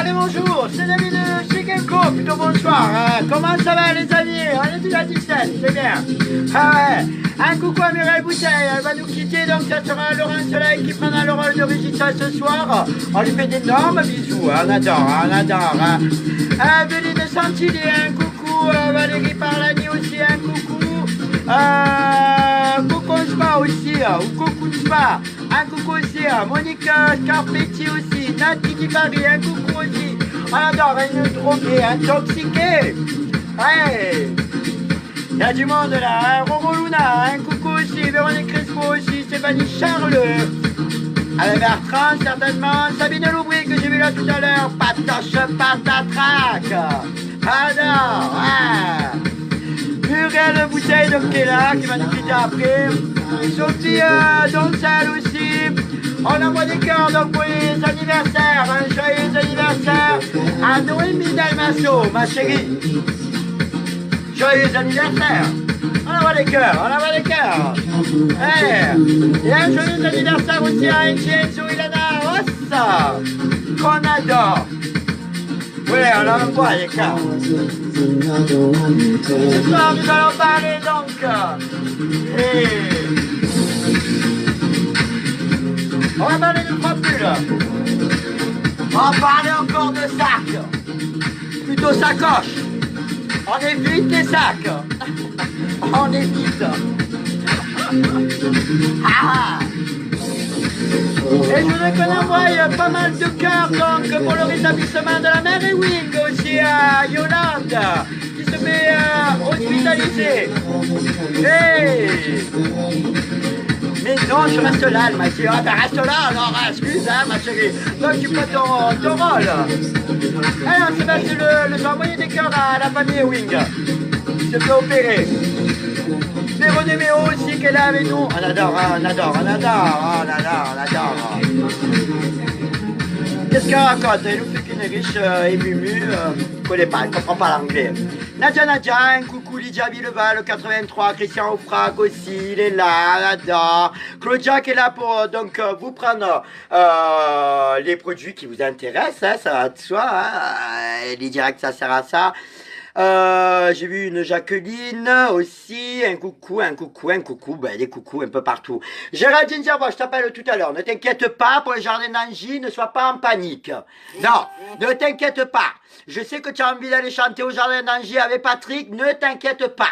Allez, bonjour, c'est l'ami de chez Genko, plutôt bonsoir. Comment ça va les amis? On est déjà 17, c'est bien. Ah ouais, un coucou à Mireille Bouteille, elle va nous quitter, donc ça sera Laurent Soleil qui prendra le rôle de Régissa ce soir. On lui fait d'énormes bisous, on adore, on adore. Béline Santilli, un coucou, Valérie Parlani aussi, un coucou. Coco Spa aussi, ou Coco Spa, un coucou aussi, Monique Scarpetti aussi, Nati Di Paris, un coucou aussi, on adore, une droguée, intoxiquée, ouais, il y a du monde là, Roro Luna, un coucou aussi, Véronique Crespo aussi, Stéphanie Charles, Alain Bertrand certainement, Sabine Loubry que j'ai vu là tout à l'heure, Patoche Patatrac, adore, ouais. Muriel Bouteille donc qui est là, qui va nous quitter après. Sophie Doncel aussi. On envoie des cœurs donc pour les anniversaires. Un joyeux anniversaire à Noémie Dalmasso, ma chérie. Joyeux anniversaire. On envoie des cœurs, on envoie des cœurs. Hey. Et un joyeux anniversaire aussi à Enzo Ilana Rossa, qu'on adore. Oui, on envoie des cœurs. Ce soir, nous allons parler donc. On va parler de trois pulls. On va parler encore de sacs. Plutôt sacoche. On évite les sacs. On évite. Ah. Et je voudrais qu'on envoie pas mal de cœurs donc pour le rétablissement de la mère Ewing aussi à Yolande qui se fait hospitaliser. Hey. Mais non, je reste là, elle m'a dit, ah ben reste là alors, excuse ma chérie, donc tu prends ton rôle. Alors Sébastien, je vais envoyer des cœurs à la famille Ewing qui se fait opérer. Véro Numéro aussi qui est là avec nous. On adore, on adore, on adore, on adore, on adore. Qu'est-ce qu'elle raconte? Elle nous fait qu'une riche et mumu, ne connaît pas, elle ne comprend pas l'anglais. Nadia, un coucou Lydia Villeval, 83, Christian Aufrac aussi, il est là, on adore. Claudia qui est là pour donc vous prendre les produits qui vous intéressent, hein, ça va de soi, hein, les directs ça sert à ça. J'ai vu une Jacqueline aussi, un coucou, ben des coucous un peu partout. Géraldine Zerbo, je t'appelle tout à l'heure, ne t'inquiète pas pour le jardin d'Angie, ne sois pas en panique. Non, ne t'inquiète pas. Je sais que tu as envie d'aller chanter au jardin d'Angie avec Patrick, ne t'inquiète pas.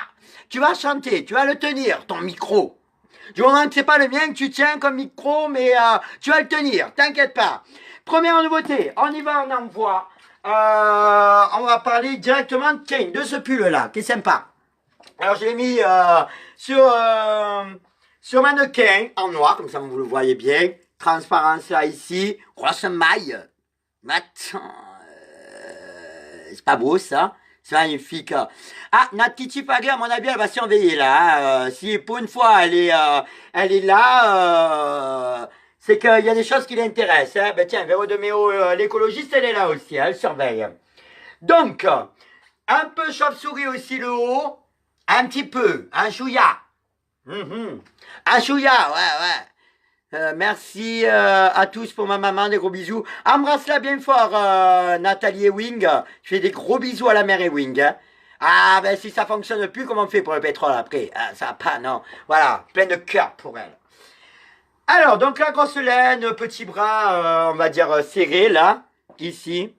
Tu vas chanter, tu vas le tenir, ton micro. Du moment que c'est pas le mien que tu tiens comme micro, mais tu vas le tenir, t'inquiète pas. Première nouveauté, on y va, on envoie. On va parler directement de ce pull-là, qui est sympa. Alors, je l'ai mis sur mannequin, en noir, comme ça vous le voyez bien. Transparence là, ici. Grosse maille. Attends, c'est pas beau, ça. C'est magnifique. Ah, Natiti Pagé, à mon avis, elle va surveiller, là. Hein. Si pour une fois, elle est là... c'est qu'il y a des choses qui l'intéressent. Hein. Ben tiens, Véro de Méo, l'écologiste, elle est là aussi, hein, elle surveille. Donc, un peu chauve-souris aussi le haut, un petit peu, un chouïa. Un chouïa, ouais. Merci à tous pour ma maman, des gros bisous. Embrasse-la bien fort, Nathalie Ewing. Je fais des gros bisous à la mère Ewing. Hein. Ah, ben si ça fonctionne plus, comment on fait pour le pétrole après? Ah, ça va pas, non. Voilà, plein de cœur pour elle. Alors, donc la grosse laine, petit bras, on va dire serré, là, ici.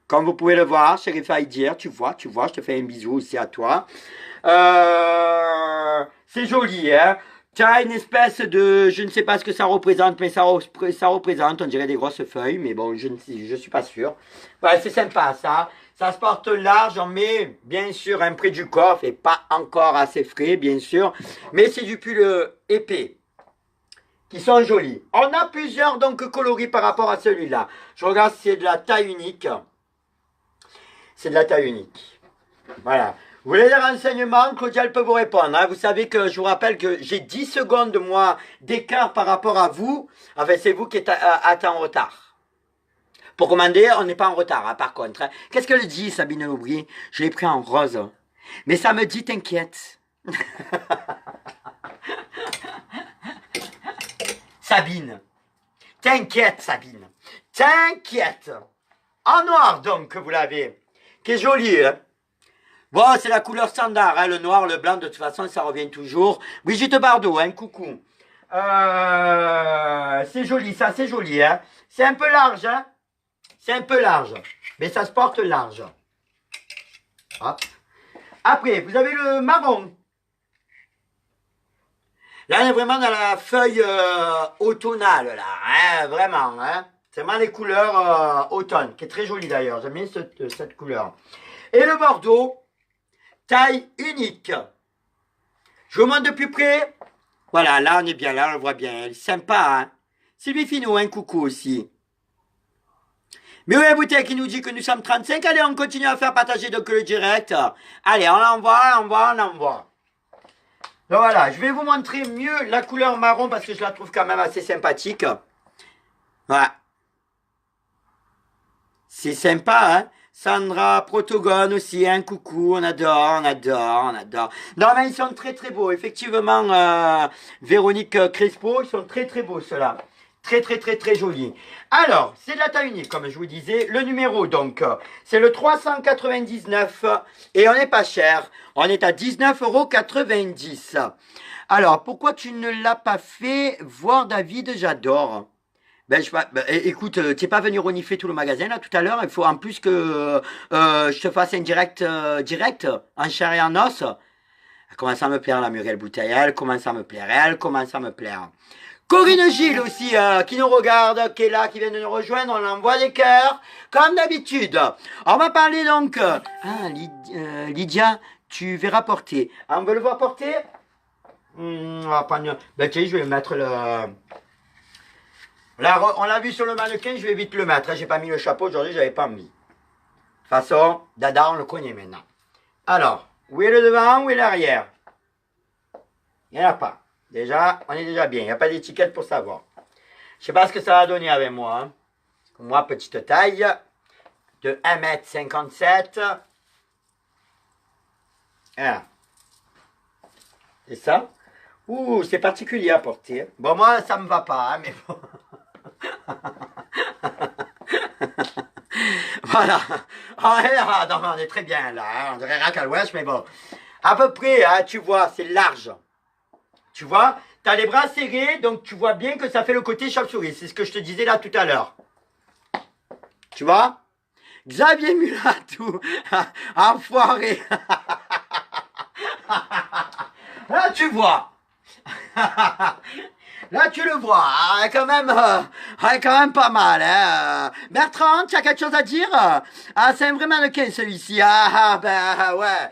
Comme vous pouvez le voir, Chérif Aïdir, tu vois, je te fais un bisou aussi à toi. C'est joli, hein. Tu as une espèce de, je ne sais pas ce que ça représente, mais ça représente, on dirait des grosses feuilles, mais bon, je suis pas sûr. Voilà, c'est sympa, ça. Ça se porte large, on met, bien sûr, un près du corps, et pas encore assez frais, bien sûr. Mais c'est du pull épais. Qui sont jolis. On a plusieurs donc coloris par rapport à celui-là. Je regarde si c'est de la taille unique. C'est de la taille unique. Voilà. Vous voulez des renseignements? Claudia, elle peut vous répondre. Hein. Vous savez que je vous rappelle que j'ai 10 secondes, moi, d'écart par rapport à vous. Enfin, c'est vous qui êtes en retard. Pour commander, on n'est pas en retard, hein, par contre. Hein. Qu'est-ce qu'elle dit, Sabine Aubry? Je l'ai pris en rose. Mais ça me dit, t'inquiète. Sabine. T'inquiète, Sabine. T'inquiète. En noir, donc, que vous l'avez. Qui est joli, hein. Bon, c'est la couleur standard, hein, le noir, le blanc, de toute façon, ça revient toujours. Brigitte Bardot, hein, coucou. C'est joli, ça, c'est joli, hein. C'est un peu large, hein. C'est un peu large. Mais ça se porte large. Hop. Après, vous avez le marron. Là, on est vraiment dans la feuille automnale, là, hein, vraiment, hein. C'est vraiment les couleurs automne, qui est très jolie d'ailleurs. J'aime bien cette couleur. Et le bordeaux, taille unique. Je vous montre de plus près. Voilà, là, on est bien, là, on le voit bien. Elle est sympa, hein. Sylvie Finot, un coucou aussi. Mais oui, la bouteille qui nous dit que nous sommes 35. Allez, on continue à faire partager donc le direct. Allez, on l'envoie. Donc voilà, je vais vous montrer mieux la couleur marron parce que je la trouve quand même assez sympathique. Voilà. C'est sympa, hein. Sandra Protogone aussi, un coucou, on adore. Non, mais ils sont très très beaux. Effectivement, Véronique Crespo, ils sont très très beaux ceux-là. Très jolis. Alors, c'est de la taille unique, comme je vous disais. Le numéro, donc, c'est le 399 et on n'est pas cher. On est à 19,90 €. Alors, pourquoi tu ne l'as pas fait voir David? J'adore. Ben, écoute, tu n'es pas venu renifler tout le magasin là tout à l'heure. Il faut en plus que je te fasse un direct, en chair et en os. Elle commence à me plaire la Muriel Bouteille. Elle commence à me plaire. Corinne Gilles aussi, qui nous regarde, qui est là, qui vient de nous rejoindre. On envoie des cœurs, comme d'habitude. On va parler donc. Lydia, tu verras porter. On veut le voir porter? On va prendre. Ben, tiens, je vais mettre le. Là, on l'a vu sur le mannequin, je vais vite le mettre. J'ai pas mis le chapeau aujourd'hui, j'avais pas mis. De toute façon, Dada, on le connaît maintenant. Alors, où est le devant, où est l'arrière? Il n'y en a pas. Déjà, on est déjà bien. Il n'y a pas d'étiquette pour savoir. Je sais pas ce que ça va donner avec moi. Hein. Moi, petite taille de 1,57 m. Voilà. C'est ça? Ouh, c'est particulier à porter. Bon, moi, ça me va pas, hein, mais bon. Voilà. On est très bien là. Hein. On dirait Rack à l'ouest, mais bon. À peu près, hein, tu vois, c'est large. Tu vois, tu as les bras serrés, donc tu vois bien que ça fait le côté chauve-souris. C'est ce que je te disais là tout à l'heure. Tu vois? Xavier Mulatou. Enfoiré. Là, tu vois. Là, tu le vois, hein, quand même pas mal. Hein. Bertrand, tu as quelque chose à dire? Ah, c'est un vrai mannequin, celui-ci. Ben, ouais.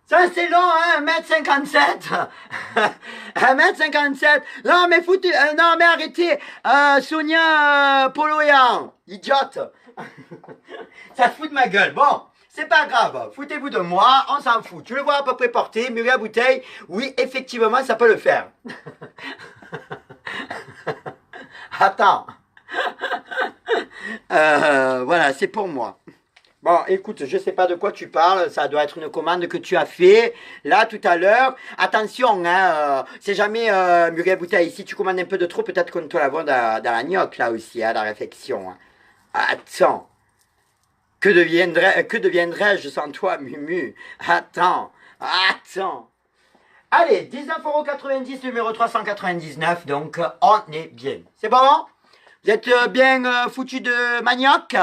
Ça, c'est long, hein, 1,57 m. 1,57 m. Non, mais non, mais arrêtez. Sonia Poloyan, idiote. Ça se fout de ma gueule. Bon. C'est pas grave, foutez-vous de moi, on s'en fout. Tu le vois à peu près porté, Muriel Bouteille, oui, effectivement, ça peut le faire. Attends. Voilà, c'est pour moi. Bon, écoute, je sais pas de quoi tu parles, ça doit être une commande que tu as fait, là, tout à l'heure. Attention, hein, c'est jamais Muriel Bouteille, si tu commandes un peu de trop, peut-être qu'on te la voit dans la gnocque, là aussi, hein, la réflexion. Hein. Attends. Que deviendrais-je sans toi, Mumu? Attends. Allez, 19,90 €, numéro 399, donc on est bien. C'est bon? Vous êtes bien foutus de manioc?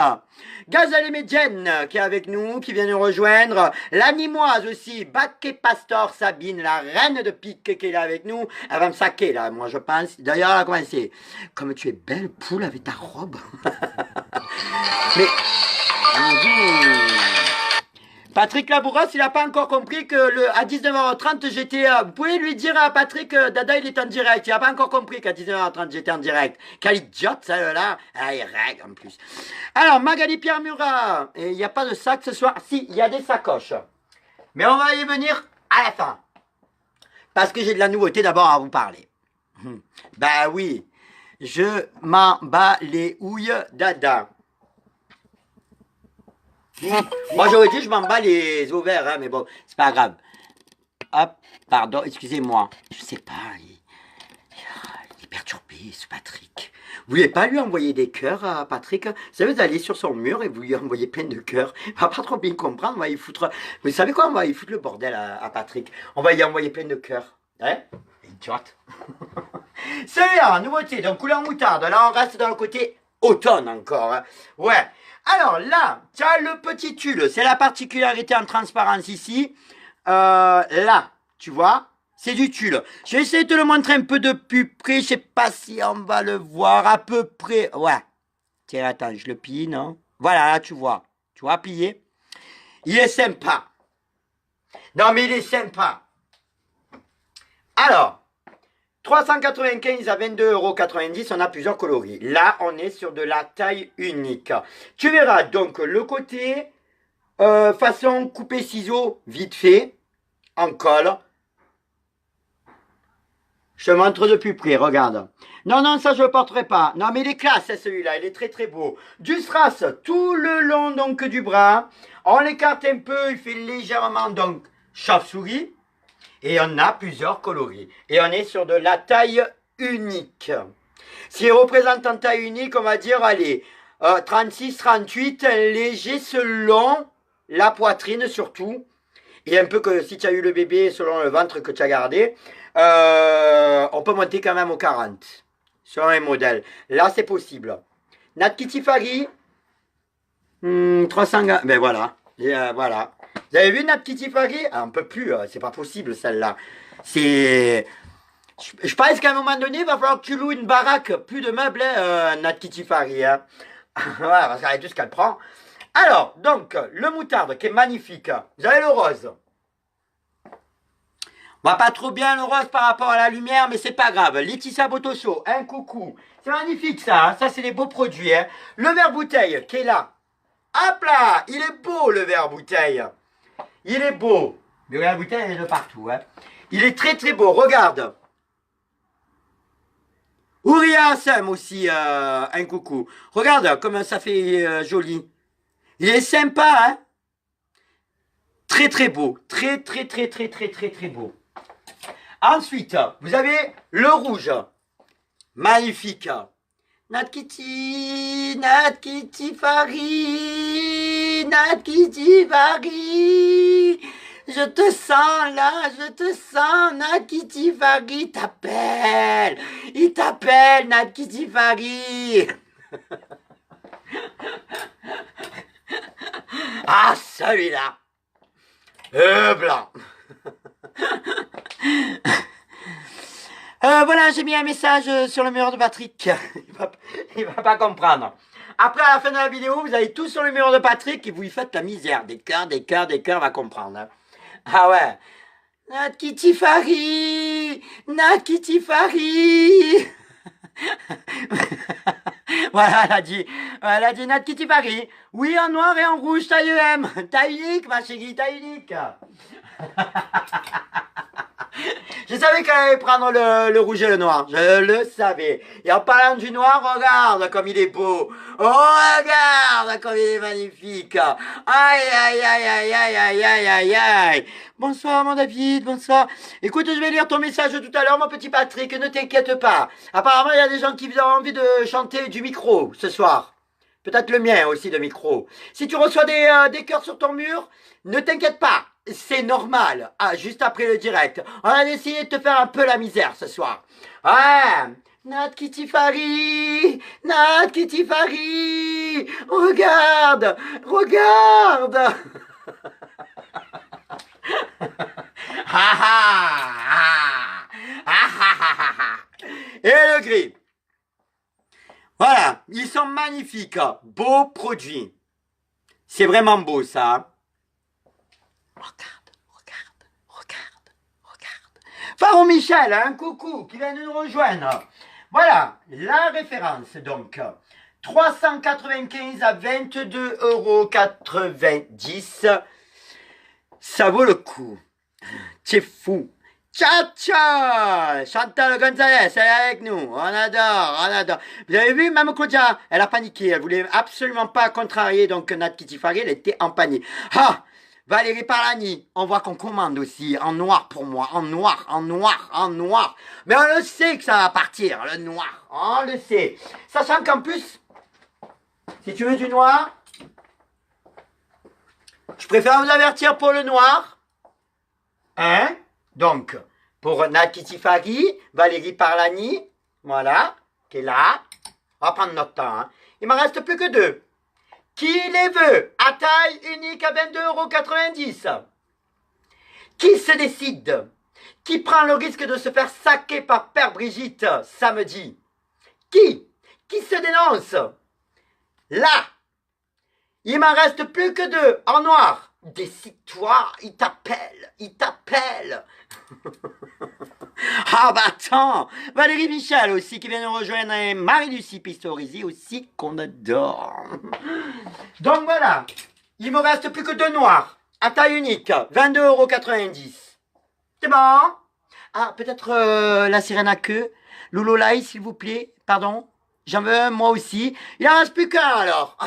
Gazelle Médienne qui est avec nous, qui vient nous rejoindre. L'animoise aussi, Baquet Pastor Sabine, la reine de pique qui est là avec nous. Elle va me saquer là, moi je pense. D'ailleurs, elle a commencé. Comme tu es belle, poule, avec ta robe. Mais... Patrick Labouros, il n'a pas encore compris que à 19h30, j'étais... vous pouvez lui dire à Patrick, Dada, il est en direct. Il n'a pas encore compris qu'à 19h30, j'étais en direct. Quel idiote, celle-là. Ah, il règle en plus. Alors, Magali Pierre Murat. Il n'y a pas de sac ce soir. Si, il y a des sacoches. Mais on va y venir à la fin. Parce que j'ai de la nouveauté d'abord à vous parler. Ben oui. Je m'en bats les houilles, Dada. Moi j'aurais dit je m'en bats les ovaires, hein, mais bon, c'est pas grave. Hop, pardon, excusez-moi. Je sais pas, il perturbé, ce Patrick. Vous voulez pas lui envoyer des cœurs à Patrick? Vous savez, vous allez sur son mur et vous lui envoyez plein de cœurs. Il va pas trop bien comprendre, on va y foutre... Vous savez quoi? On va y foutre le bordel à Patrick. On va y envoyer plein de cœurs. Hein? Idiote. Celui-là, nouveauté, donc couleur moutarde. Là, on reste dans le côté automne encore. Hein. Ouais. Alors là, tu as le petit tulle. C'est la particularité en transparence ici. Là, tu vois, c'est du tulle. Je vais essayer de te le montrer un peu de plus près. Je sais pas si on va le voir à peu près. Ouais. Tiens, attends, je le plie, non? Voilà, là, tu vois. Tu vois, plié. Il est sympa. Non, mais il est sympa. Alors, 395 à 22,90 €, on a plusieurs coloris. Là, on est sur de la taille unique. Tu verras donc le côté façon coupé ciseau vite fait, en colle. Je te montre de plus près, regarde. Non, non, ça je ne le porterai pas. Non, mais il est classe celui-là, il est très très beau. Du strass tout le long donc du bras. On l'écarte un peu, il fait légèrement donc chauve-souris. Et on a plusieurs coloris. Et on est sur de la taille unique. Si on représente en taille unique, on va dire, allez, 36, 38, léger selon la poitrine surtout. Et un peu que si tu as eu le bébé selon le ventre que tu as gardé, on peut monter quand même au 40. Sur un modèle. Là, c'est possible. Nat Kitty Fari, 300 grammes. Ben voilà. Et, voilà. Vous avez vu Nat Kitty Fari? On peut plus, c'est pas possible celle-là. C'est... Je pense qu'à un moment donné, il va falloir que tu loues une baraque, plus de meubles, Nat Kitty Fari. Hein. Voilà, parce qu'avec tout ce qu'elle prend. Alors, donc, le moutarde qui est magnifique. Vous avez le rose. On voit pas trop bien le rose par rapport à la lumière, mais c'est pas grave. Laetitia Botosso, un coucou. C'est magnifique ça, hein. Ça c'est des beaux produits. Hein. Le verre bouteille qui est là. Hop là, il est beau le verre bouteille. Il est beau. Le verre bouteille il est de partout. Hein. Il est très très beau, regarde. Ouria Assem aussi, un coucou. Regarde comme ça fait joli. Il est sympa, hein. Très très beau. Très très très très très très très beau. Ensuite, vous avez le rouge. Magnifique. Nat Kitty Fari, Nat Kitty Fari. Je te sens là, je te sens, Nat Kitty Fari t'appelle. Il t'appelle, Nat Kitty Fari. Ah, celui-là. Blanc. Voilà, j'ai mis un message sur le mur de Patrick. Il va pas comprendre. Après, à la fin de la vidéo, vous allez tous sur le mur de Patrick et vous y faites la misère. Des cœurs, va comprendre. Hein. Ah ouais. Nat Kitty Fari, Nat Kitty Fari. Voilà, elle a dit Nat Kitty Fari. Oui, en noir et en rouge, taille EM. Taille unique, ma chérie, taille unique. Je savais qu'elle allait prendre le rouge et le noir. Je le savais. Et en parlant du noir, regarde comme il est beau. Oh, regarde comme il est magnifique. Aïe, aïe, aïe, aïe, aïe, aïe, aïe, aïe, aïe. Bonsoir, mon David, bonsoir. Écoute, je vais lire ton message tout à l'heure, mon petit Patrick. Ne t'inquiète pas. Apparemment, il y a des gens qui ont envie de chanter du micro ce soir. Peut-être le mien aussi de micro. Si tu reçois des cœurs sur ton mur, ne t'inquiète pas. C'est normal. Ah, juste après le direct. On a essayé de te faire un peu la misère ce soir. Ouais. Nat Kitty Fari. Nat Kitty Fari. Regarde. Regarde. Et le gris. Voilà, ils sont magnifiques. Beaux produits. C'est vraiment beau ça. Regarde. Faro Michel, un coucou, qui vient de nous rejoindre. Voilà, la référence donc. 395 à 22,90 €. Ça vaut le coup. C'est fou. Tcha Chantal Gonzalez, elle est avec nous. On adore. Vous avez vu, même Claudia, elle a paniqué. Elle voulait absolument pas contrarier donc Nat Kitty Fari, elle était en panique. Ah, Valérie Parlani, on voit qu'on commande aussi, en noir pour moi, en noir, en noir, en noir. Mais on le sait que ça va partir, le noir, on le sait. Sachant qu'en plus, si tu veux du noir, je préfère vous avertir pour le noir. Hein? Donc, pour Nati Tifari, Valérie Parlani, voilà, qui est là. On va prendre notre temps, hein. Il m'en reste plus que 2. Qui les veut à taille unique à 22,90 €? Qui se décide? Qui prend le risque de se faire saquer par Père Brigitte samedi? Qui se dénonce? Là, il m'en reste plus que 2 en noir. Décide-toi, il t'appelle, il t'appelle. Ah bah attends, Valérie Michel aussi qui vient nous rejoindre et Marie-Lucie Pistorizi aussi qu'on adore. Donc voilà, il me reste plus que 2 noirs à taille unique, 22,90 €. C'est bon? Ah, peut-être la sirène à queue, Loulolaï s'il vous plaît, pardon, j'en veux un moi aussi. Il en reste plus qu'un alors.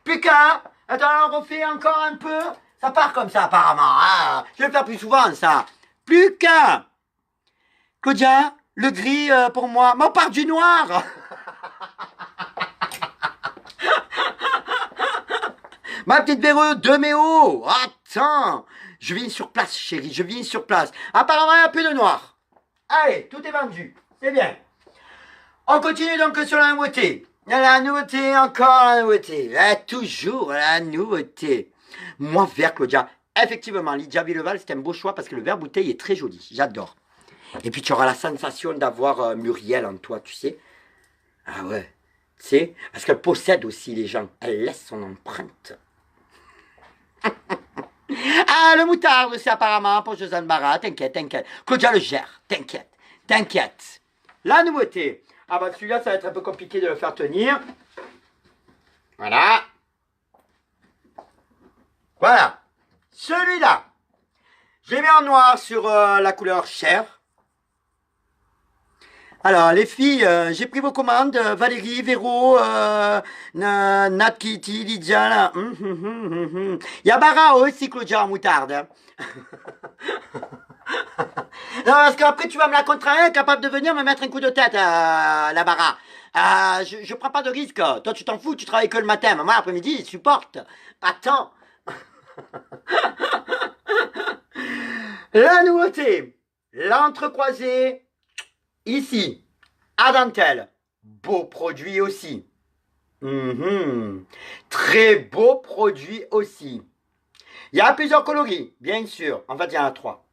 Plus qu'un. Attends, on refait encore un peu. Ça part comme ça apparemment, hein. Je vais le faire plus souvent ça. Plus qu'un. Claudia, le gris pour moi. Mais on part du noir. Ma petite Véreux, 2 méos. Attends. Je viens sur place, chérie. Je viens sur place. Apparemment, il n'y a plus de noir. Allez, tout est vendu. C'est bien. On continue donc sur la nouveauté. La nouveauté, encore la nouveauté. Toujours la nouveauté. Moi, vert, Claudia. Effectivement, Lydia Villeval, c'est un beau choix parce que le vert bouteille est très joli. J'adore. Et puis tu auras la sensation d'avoir Muriel en toi, tu sais. Ah ouais, tu sais, parce qu'elle possède aussi les gens. Elle laisse son empreinte. Ah, le moutarde, c'est apparemment pour Josiane Barra. T'inquiète, t'inquiète. Claudia le gère. T'inquiète, t'inquiète. La nouveauté. Ah bah celui-là, ça va être un peu compliqué de le faire tenir. Voilà. Voilà. Celui-là. Je l'ai mis en noir sur la couleur chair. Alors, les filles, j'ai pris vos commandes. Valérie, Véro, Nat Kitty, Lydia, là. Il y a Bara aussi, Claudia en moutarde. Hein. Non, parce qu'après, tu vas me la contraindre, capable de venir me mettre un coup de tête, la Bara. Je prends pas de risque. Toi, tu t'en fous, tu travailles que le matin. Moi, l'après-midi, je supporte. Attends. La nouveauté. L'entrecroisé. Ici, à dentelle, beau produit aussi. Très beau produit aussi. Il y a plusieurs coloris, bien sûr. En fait, il y en a 3.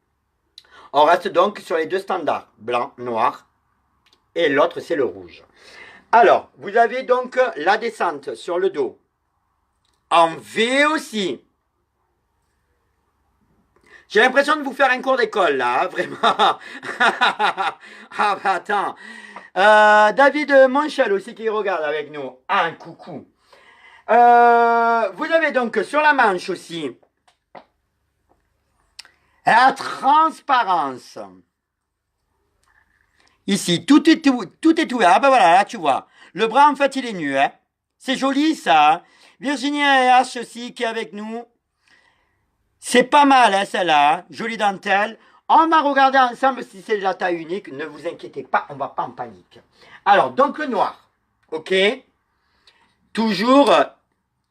On reste donc sur les 2 standards, blanc, noir. Et l'autre, c'est le rouge. Alors, vous avez donc la descente sur le dos. En V aussi. J'ai l'impression de vous faire un cours d'école, là, hein, vraiment. Ah, bah attends. David Monchel aussi qui regarde avec nous. Un coucou. Vous avez donc sur la manche aussi la transparence. Ici, tout est ouvert. Ah ben voilà, là tu vois. Le bras, en fait, il est nu. Hein. C'est joli, ça. Hein. Virginie H aussi qui est avec nous. C'est pas mal, hein, celle-là. Hein. Jolie dentelle. On va regarder ensemble si c'est de la taille unique. Ne vous inquiétez pas, on va pas en panique. Alors, donc le noir. OK. Toujours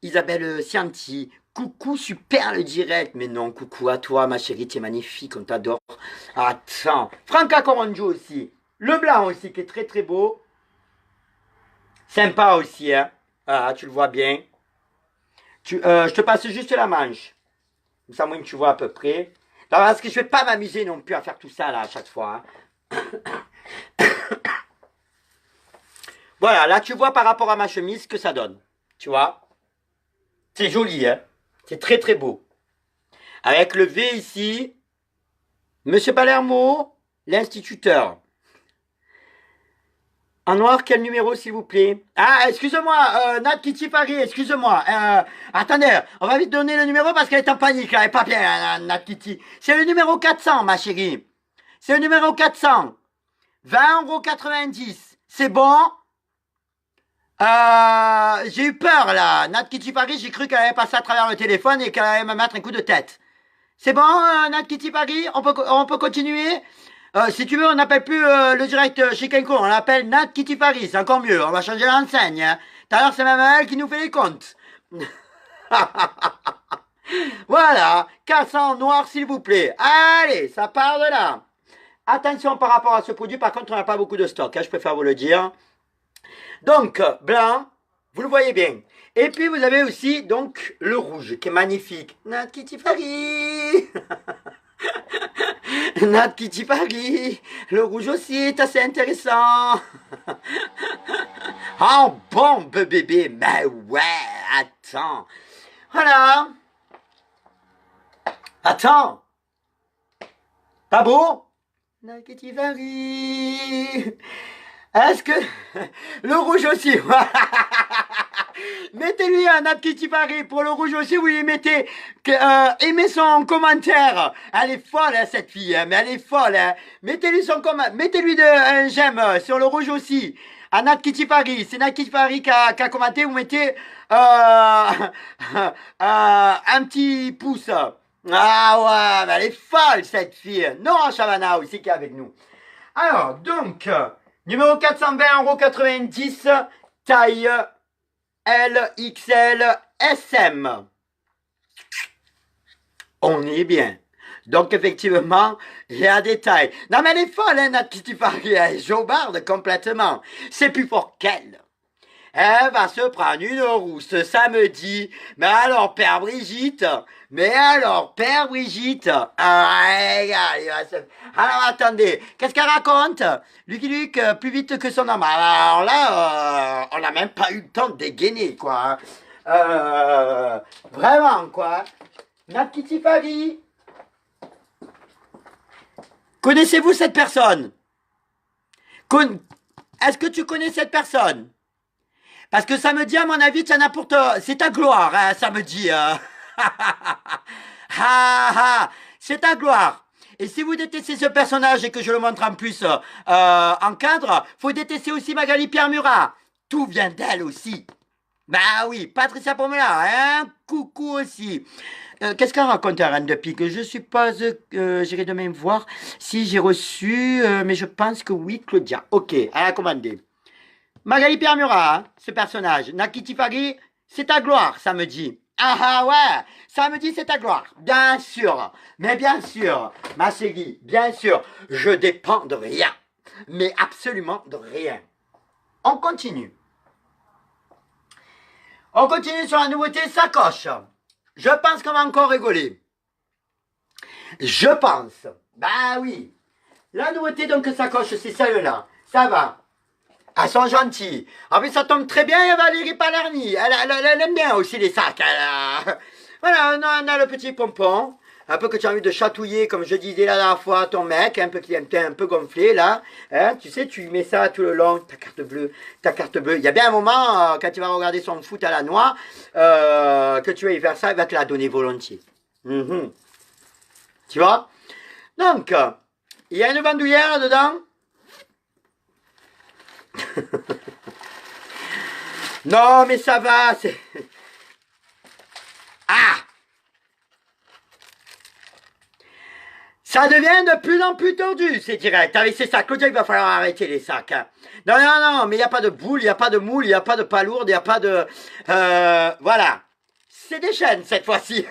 Isabelle Cianti. Coucou, super le direct. Mais non, coucou à toi, ma chérie. Tu es magnifique, on t'adore. Attends. Franca Coronjo aussi. Le blanc aussi, qui est très très beau. Sympa aussi, hein. Ah, tu le vois bien. Je te passe juste la manche. Comme ça, moi, tu vois à peu près. Non, parce que je vais pas m'amuser non plus à faire tout ça, là, à chaque fois. Hein. Voilà, là, tu vois par rapport à ma chemise ce que ça donne. Tu vois? C'est joli, hein? C'est très, très beau. Avec le V ici. Monsieur Palermo, l'instituteur. En noir, quel numéro, s'il vous plaît? Ah, excuse-moi, Nat Kitty Paris, excuse-moi. Attendez, on va vite donner le numéro parce qu'elle est en panique, là, elle est pas bien, Nat Kitty. C'est le numéro 400, ma chérie. C'est le numéro 400. 20,90 €. C'est bon? j'ai eu peur là. Nat Kitty Paris, j'ai cru qu'elle allait passer à travers le téléphone et qu'elle allait me mettre un coup de tête. C'est bon, Nat Kitty Paris, on peut continuer. Si tu veux, on n'appelle plus le direct chez Kenko, on l'appelle Nat Kitty Paris, c'est encore mieux. On va changer l'enseigne. Hein. Tout à l'heure, c'est même elle qui nous fait les comptes. Voilà, 400 noir s'il vous plaît. Allez, ça part de là. Attention par rapport à ce produit, par contre on n'a pas beaucoup de stock, hein, je préfère vous le dire. Donc, blanc, vous le voyez bien. Et puis vous avez aussi donc le rouge qui est magnifique. Nat Kitty Paris. Nat Kitty Paris. Le rouge aussi est assez intéressant. Oh bombe bébé, mais ouais, attends. Voilà. Attends. Pas beau? Nat Kitty Paris. Est-ce que... Le rouge aussi. Mettez-lui un Nat Kitty Paris pour le rouge aussi, vous lui mettez... aimez son commentaire. Elle est folle, hein, cette fille. Hein, mais elle est folle. Hein. Mettez-lui son commentaire. Mettez-lui un j'aime sur le rouge aussi. À Nat Kitty Paris. C'est Nat Kitty Paris qui a commenté. Vous mettez un petit pouce. Ah ouais, mais elle est folle, cette fille. Nora Chavana aussi qui est avec nous. Alors, donc... Numéro 420,90 €, taille LXL SM. On est bien. Donc effectivement, il y a des tailles. Non mais elle est folle, hein, Nat Kitty Paris, elle est jobarde complètement. C'est plus fort qu'elle. Elle va se prendre une rousse ce samedi. Mais alors, Père Brigitte, alors attendez, qu'est-ce qu'elle raconte? Lucky Luke, plus vite que son homme. Alors là, on n'a même pas eu le temps de dégainer, quoi. Vraiment, quoi. Nat Kitty Paris. Connaissez-vous cette personne? Est-ce que tu connais cette personne? Parce que samedi, à mon avis, c'est ta gloire, hein, samedi. C'est ta gloire. Et si vous détestez ce personnage et que je le montre en plus en cadre, faut détester aussi Magali Pierre Murat. Tout vient d'elle aussi. Bah oui, Patricia Pomela, hein, coucou aussi. Qu'est-ce qu'elle raconte, la reine de pique? Je suppose que j'irai demain voir si j'ai reçu, mais je pense que oui, Claudia. Ok, elle a commandé. Magali Pierre Murat, hein, ce personnage. Nat Kitty Paris, c'est ta gloire, samedi. Ah ouais, samedi c'est ta gloire, bien sûr. Mais bien sûr, ma chérie, bien sûr, je dépends de rien. Mais absolument de rien. On continue. On continue sur la nouveauté sacoche. Je pense qu'on va encore rigoler. Je pense. Bah oui. La nouveauté donc sacoche, c'est celle-là. Ça va. Elles sont gentilles. En plus, ça tombe très bien, il y a Valérie Palerny. Elle aime bien aussi les sacs. Voilà, on a le petit pompon. Un peu que tu as envie de chatouiller, comme je disais la dernière fois, ton mec, un peu qui est un peu gonflé, là. Hein, tu sais, tu mets ça tout le long, ta carte bleue, ta carte bleue. Il y a bien un moment, quand tu vas regarder son foot à la noix, que tu vas y faire ça, il va te la donner volontiers. Tu vois? Donc, il y a une bandoulière dedans. Non, mais ça va, c'est... Ah! Ça devient de plus en plus tordu, c'est direct. Avec ces sacs, Claudia, il va falloir arrêter les sacs. Hein. Non, non, non, mais il n'y a pas de boule, il n'y a pas de moule, il n'y a pas de palourde, il n'y a pas de... voilà. C'est des chaînes, cette fois-ci.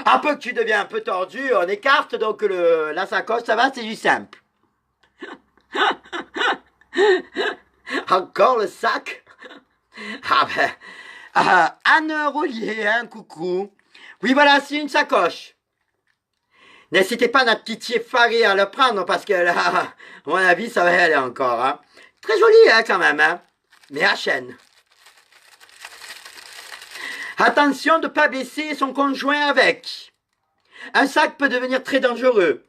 Un peu que tu deviens un peu tordu, on écarte, donc la sacoche, ça va, c'est du simple. Encore le sac? Ah ben... Anne Rollier, hein, coucou. Oui, voilà, c'est une sacoche. N'hésitez pas, notre petit effaré à le prendre, parce que là, à mon avis, ça va aller encore. Hein. Très joli, hein, quand même, hein. Mais à chaîne. Attention de ne pas blesser son conjoint avec. Un sac peut devenir très dangereux.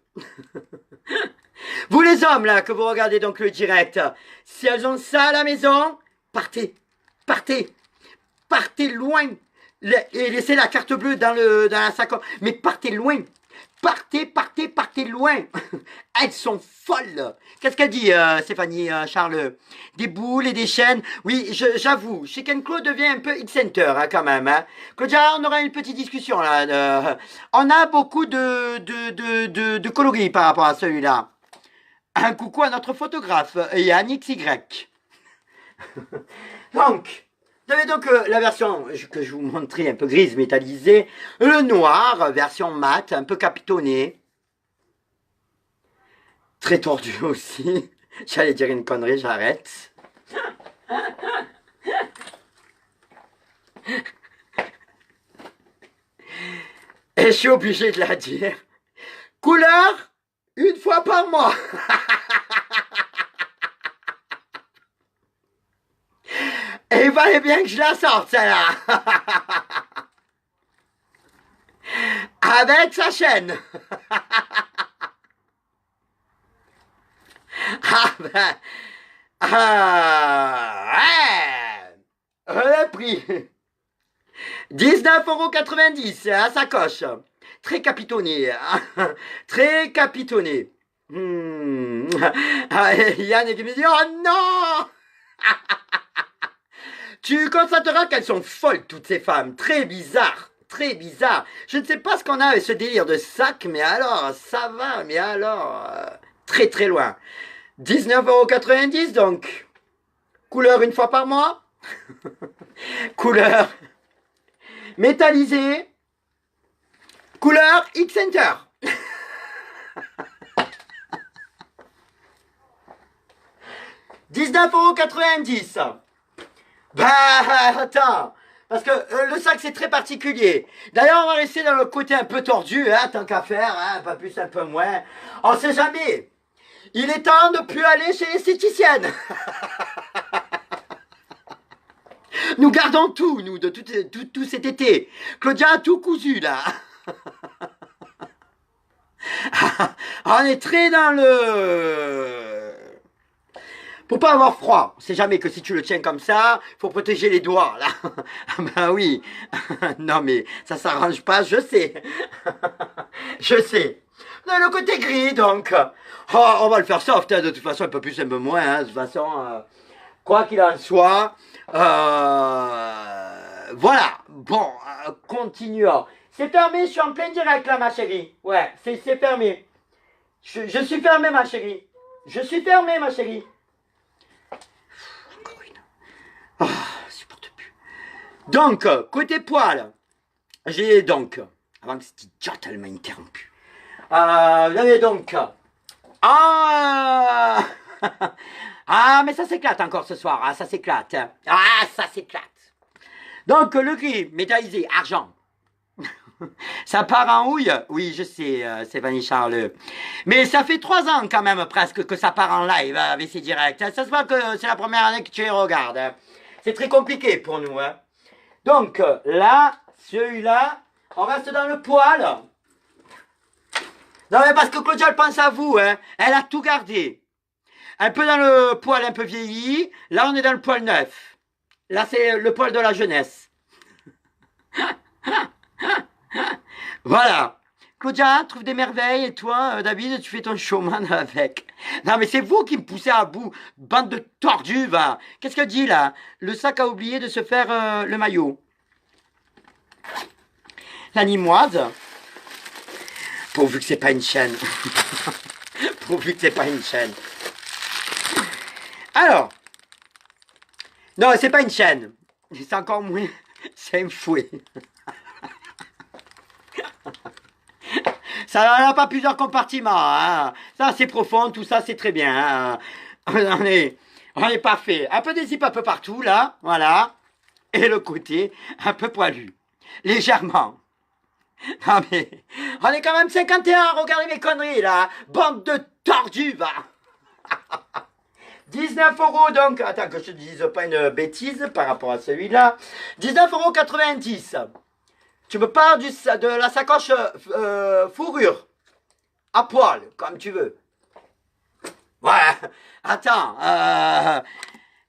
Vous les hommes, là, que vous regardez donc le direct, si elles ont ça à la maison, partez, partez, partez loin, et laissez la carte bleue dans la sacoche, mais partez loin, Partez, partez, partez loin. Elles sont folles. Qu'est-ce qu'elle dit, Stéphanie Charles? Des boules et des chaînes. Oui, j'avoue, chez Ken Claude devient un peu X-Center hein, quand même. Hein. Claudia, on aura une petite discussion là. On a beaucoup de coloris par rapport à celui-là. Un coucou à notre photographe, Yann XY. Donc, vous avez donc la version que je vous montrais un peu grise métallisée, le noir, version mat, un peu capitonnée, très tordu aussi. J'allais dire une connerie, j'arrête. Et je suis obligé de la dire. Couleur, une fois par mois. Et il fallait bien que je la sorte, celle-là. Avec sa chaîne. Ah ben. Le prix. 19,90 € à sacoche. Très capitonné. Très capitonné. Yann qui me dit, oh non. Tu constateras qu'elles sont folles, toutes ces femmes. Très bizarres. Très bizarre. Je ne sais pas ce qu'on a avec ce délire de sac, mais alors, ça va, mais alors, très très loin. 19,90 € donc. Couleur une fois par mois. Couleur métallisée. Couleur X-Center. €19,90 €. Bah, attends. Parce que le sac, c'est très particulier. D'ailleurs, on va rester dans le côté un peu tordu, hein, tant qu'à faire, hein, pas plus, un peu moins. On sait jamais. Il est temps de plus aller chez l'esthéticienne. Nous gardons tout, nous, de tout cet été. Claudia a tout cousu, là. On est très dans le... Faut pas avoir froid. On sait jamais que si tu le tiens comme ça, faut protéger les doigts, là. Ben oui. Non, mais ça s'arrange pas, je sais. Je sais. On a le côté gris, donc. Oh, on va le faire soft, hein, de toute façon, un peu plus, un peu moins. Hein, de toute façon, quoi qu'il en soit. Voilà. Bon, continuons. C'est fermé, je suis en plein direct, là, ma chérie. Ouais, c'est fermé. Je suis fermé, ma chérie. Je suis fermé, ma chérie. Encore une. Oh, je supporte plus. Donc, côté poil, j'ai donc, avant que cette idiote elle m'a interrompu. Vous avez donc, ah, ah, mais ça s'éclate encore ce soir, ah, ça s'éclate. Ah, ça s'éclate. Donc, le gris, métallisé, argent. Ça part en houille? Oui, je sais, Stéphanie Charles. Mais ça fait 3 ans quand même presque que ça part en live avec ces directs. Ça se voit que c'est la première année que tu les regardes. Hein. C'est très compliqué pour nous. Hein. Donc là, celui-là, on reste dans le poil. Non mais parce que Claudia elle pense à vous. Hein. Elle a tout gardé. Un peu dans le poil un peu vieilli. Là, on est dans le poil neuf. Là, c'est le poil de la jeunesse. Voilà. Claudia trouve des merveilles et toi, David, tu fais ton showman avec. Non, mais c'est vous qui me poussez à bout. Bande de tordus, va. Qu'est-ce qu'elle dit là? Le sac a oublié de se faire le maillot. La limoise. Pourvu que c'est pas une chaîne. Pourvu que c'est pas une chaîne. Alors. Non, c'est pas une chaîne. C'est encore moins. C'est un fouet. Ça n'a pas plusieurs compartiments. Hein. Ça, c'est profond. Tout ça, c'est très bien. Hein. On est parfait. Un peu des zips un peu partout, là. Voilà. Et le côté un peu poilu. Légèrement. Non, mais on est quand même 51. Regardez mes conneries, là. Bande de tordus, va. 19 € donc. Attends, que je te dise pas une bêtise par rapport à celui-là. 19,90 €. Tu me parles de la sacoche fourrure. À poil, comme tu veux. Ouais, attends.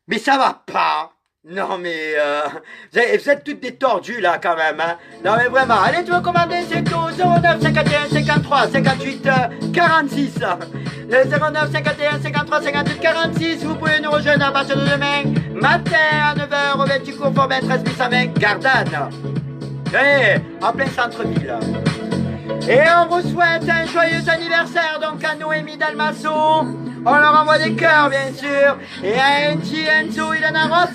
Mais ça va pas. Non mais vous êtes toutes des tordus là quand même hein. Non mais vraiment, allez tu veux commander c'est au 09 51 53 58 46 le 09 51 53 58 46. Vous pouvez nous rejoindre à partir de demain matin à 9h au 28 cours Forbin 13 820 Gardanne. En plein centre-ville. Et on vous souhaite un joyeux anniversaire donc à Noémie Dalmasso. On leur envoie des cœurs bien sûr. Et à Angie Enzo Ilana Ross.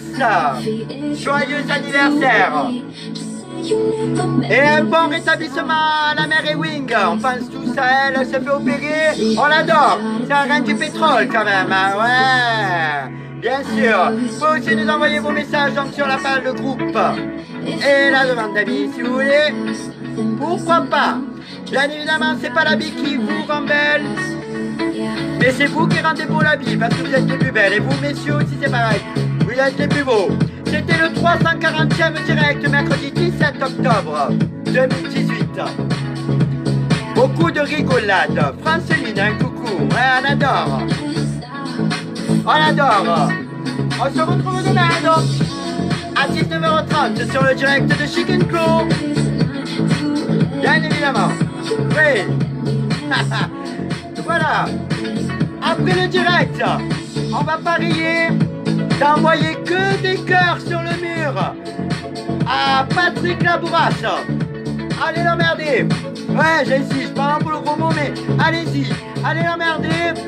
Joyeux anniversaire. Et un bon rétablissement à la mère Ewing. On pense tous à elle, elle se fait opérer. On l'adore. C'est un rein du pétrole quand même. Hein. Ouais. Bien sûr. Vous pouvez aussi nous envoyer vos messages donc sur la page de groupe. Et la demande d'amis si vous voulez. Pourquoi pas. Bien évidemment, c'est pas l'habit qui vous rend belle, mais c'est vous qui rendez beau l'habit parce que vous êtes les plus belles. Et vous, messieurs, aussi, c'est pareil. Vous êtes les plus beaux. C'était le 340e direct, mercredi 17 octobre 2018. Beaucoup de rigolade. Franceline, un coucou. Ouais, on adore. On adore. On se retrouve demain, donc, à 19h30 sur le direct de Chicken Claw. Bien évidemment. Oui. Voilà. Après le direct, on va parier d'envoyer que des cœurs sur le mur à Patrick Labourasse. Allez l'emmerder. Ouais, j'insiste, pas pour le gros mot, mais allez-y. Allez l'emmerder.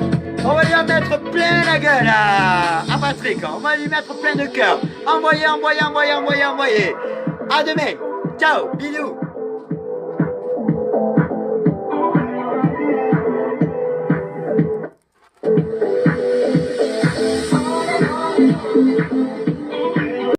On va lui en mettre plein la gueule à Patrick. On va lui mettre plein de cœurs. Envoyez, envoyez, envoyez, envoyez, envoyez. À demain. Ciao, bisous.